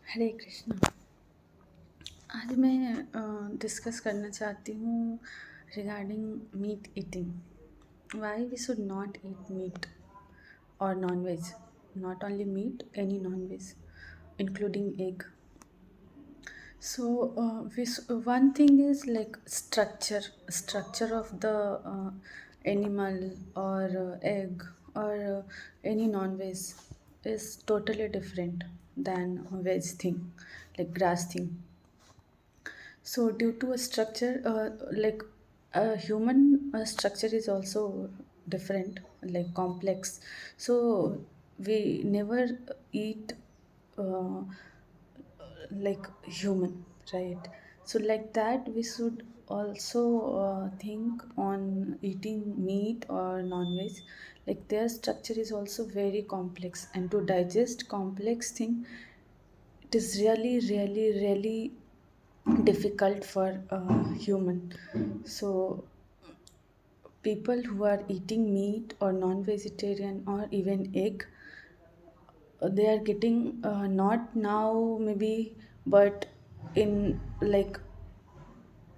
हरे कृष्णा। आज मैं डिस्कस करना चाहती हूँ regarding meat eating. Why we should not eat meat और non veg, not only meat, any non veg including egg. So one thing is like structure of the animal or egg or any non-veg is totally different than veg thing, like grass thing. So due to a structure, like a human structure is also different, like complex. So we never eat uh, like human, right? So like that we should also think on eating meat or non-veg. Like their structure is also very complex, and to digest complex thing, it is really difficult for a human. So people who are eating meat or non-vegetarian or even egg, they are getting not now maybe, but in like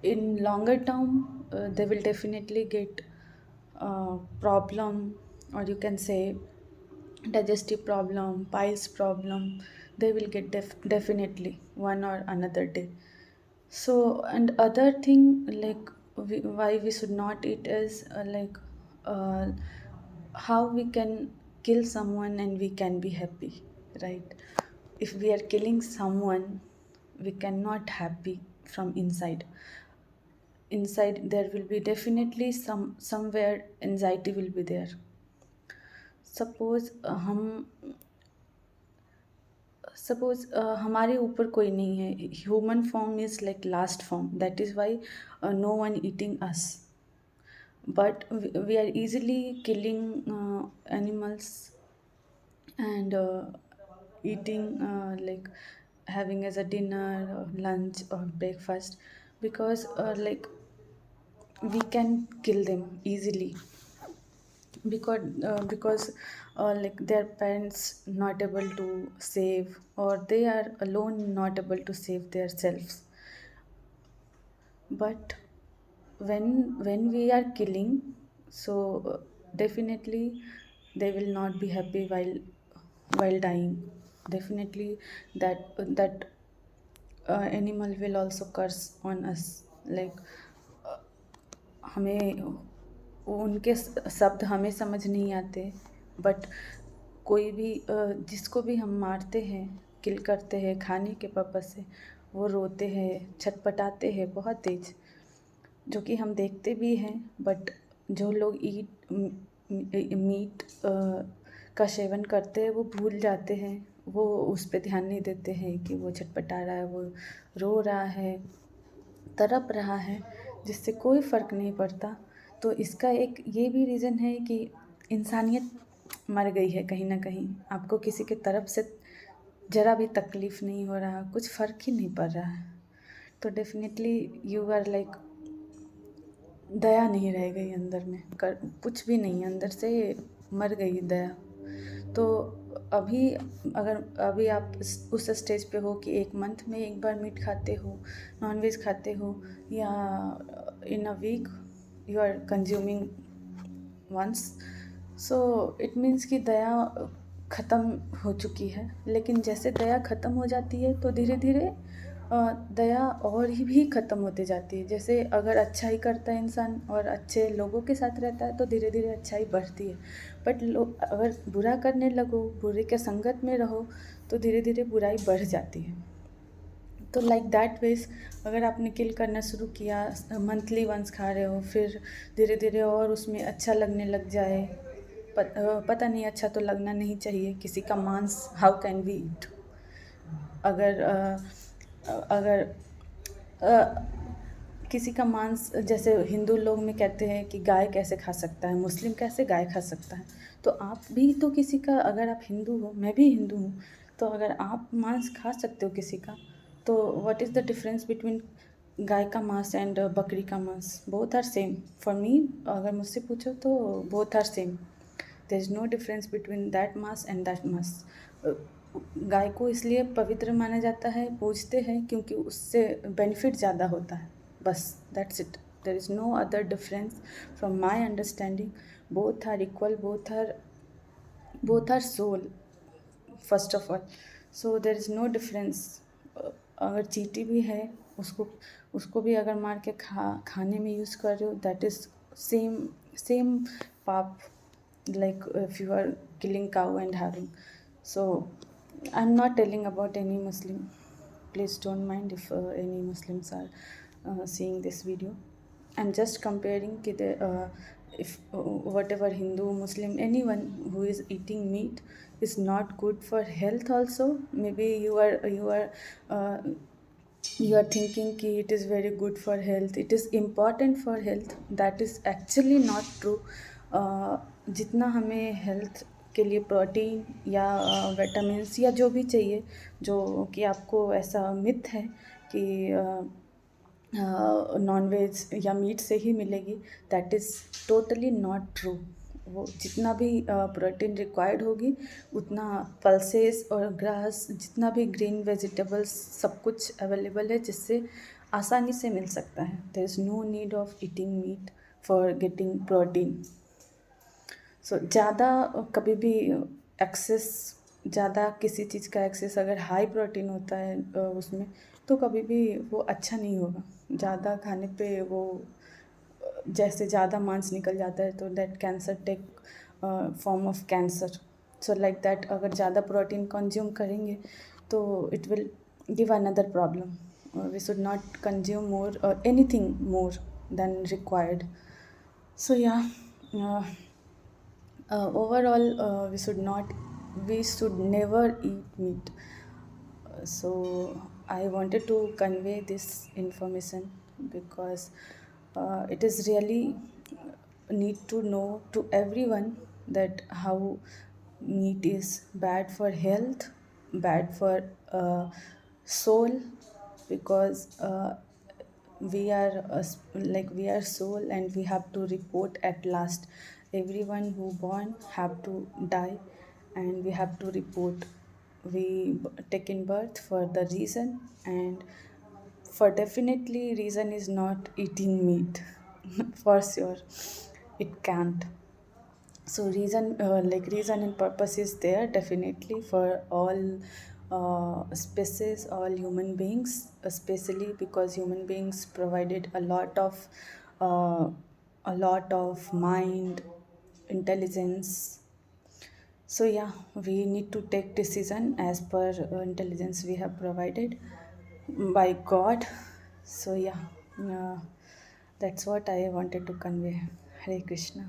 in longer term they will definitely get problem, or you can say digestive problem, piles problem. They will get definitely one or another day. So, and other thing like why we should not eat is uh, how we can kill someone and we can be happy, right? If we are killing someone, we cannot happy from inside. Inside there will be definitely somewhere anxiety will be there. Suppose suppose हमारे ऊपर कोई नहीं है. Human form is like last form, that is why no one eating us, but we are easily killing animals and eating like having as a dinner or lunch or breakfast, because we can kill them easily, because like their parents not able to save, or they are alone not able to save themselves. But when we are killing, so definitely they will not be happy while dying. Definitely that animal will also curse on us, like हमें उनके शब्द हमें समझ नहीं आते, but कोई भी जिसको भी हम मारते हैं, किल करते हैं खाने के पर्पज से, वो रोते हैं, छटपटाते हैं बहुत तेज, जो कि हम देखते भी हैं. बट जो लोग मीट का सेवन करते हैं वो भूल जाते हैं, वो उस पर ध्यान नहीं देते हैं कि वो छटपटा रहा है, वो रो रहा है, तड़प रहा है, जिससे कोई फ़र्क नहीं पड़ता. तो इसका एक ये भी रीज़न है कि इंसानियत मर गई है कहीं ना कहीं. आपको किसी के तरफ से ज़रा भी तकलीफ़ नहीं हो रहा, कुछ फ़र्क ही नहीं पड़ रहा है, तो डेफिनेटली यू आर लाइक दया नहीं रह गई अंदर में, कुछ भी नहीं, अंदर से मर गई दया. तो अभी अगर अभी आप उस स्टेज पे हो कि एक मंथ में एक बार मीट खाते हो, नॉनवेज खाते हो, या in a week you are consuming once, so it means कि दया ख़त्म हो चुकी है. लेकिन जैसे दया ख़त्म हो जाती है तो धीरे धीरे दया और ही भी ख़त्म होते जाती है. जैसे अगर अच्छाई करता है इंसान और अच्छे लोगों के साथ रहता है तो धीरे धीरे अच्छाई बढ़ती है, बट अगर बुरा करने लगो, बुरे के संगत में रहो, तो धीरे धीरे बुराई बढ़ जाती है. तो लाइक दैट वेज अगर आपने किल करना शुरू किया, मंथली वंस खा रहे हो, फिर धीरे धीरे और उसमें अच्छा लगने लग जाए. पता नहीं, अच्छा तो लगना नहीं चाहिए किसी का मांस. How can we eat? अगर अगर किसी का मांस, जैसे हिंदू लोग में कहते हैं कि गाय कैसे खा सकता है, मुस्लिम कैसे गाय खा सकता है, तो आप भी तो किसी का, अगर आप हिंदू हो, मैं भी हिंदू हूँ, तो अगर आप मांस खा सकते हो किसी का, तो what is the difference between गाय का मांस एंड बकरी का मांस? Both are same for me. अगर मुझसे पूछो तो both are same. There is no difference between that मांस एंड दैट मांस. गाय को इसलिए पवित्र माना जाता है, पूजते हैं, क्योंकि उससे बेनिफिट ज़्यादा होता है, बस that's it. There is no other difference from my understanding. Both are equal, both are soul first of all, so there is no difference. अगर चींटी भी है, उसको उसको भी अगर मार के खाने में यूज़ कर रहे हो, दैट इज़ सेम सेम पाप, like if you are killing cow and having. So I'm not telling about any Muslim, please don't mind if any Muslims are seeing this video. I'm just comparing कि if whatever Hindu, Muslim, anyone who is eating meat is not good for health also. Maybe uh, you are thinking कि it is very good for health, it is important for health. That is actually not true. जितना हमें health के लिए protein या vitamins या जो भी चाहिए, जो कि आपको ऐसा मिथ है कि नॉन वेज या मीट से ही मिलेगी, that is totally not true. वो जितना भी प्रोटीन रिक्वायर्ड होगी, उतना पल्सेस और ग्रास, जितना भी ग्रीन वेजिटेबल्स, सब कुछ अवेलेबल है, जिससे आसानी से मिल सकता है। There is no need of eating meat for getting protein. So ज़्यादा कभी भी एक्सेस, ज़्यादा किसी चीज़ का एक्सेस अगर हाई प्रोटीन होता है उसमें, तो कभी भी वो अच्छा नहीं होगा। ज़्यादा खाने पे वो जैसे ज़्यादा मांस निकल जाता है, तो that cancer take form of cancer. So like that, अगर ज़्यादा प्रोटीन कंज्यूम करेंगे तो it will give another problem. We should not consume more anything more than required. So या overall, we should never eat meat. So I wanted to convey this information because it is really need to know to everyone that how meat is bad for health, bad for soul, because we are soul, and we have to report at last. Everyone who born have to die, and we have to report. We take in birth for the reason, and for definitely reason is not eating meat. For sure it can't. So reason and purpose is there definitely for all species, all human beings, especially because human beings provided uh, a lot of mind, intelligence. So yeah, we need to take decision as per intelligence we have provided by God. So yeah, uh, that's what I wanted to convey. Hare Krishna.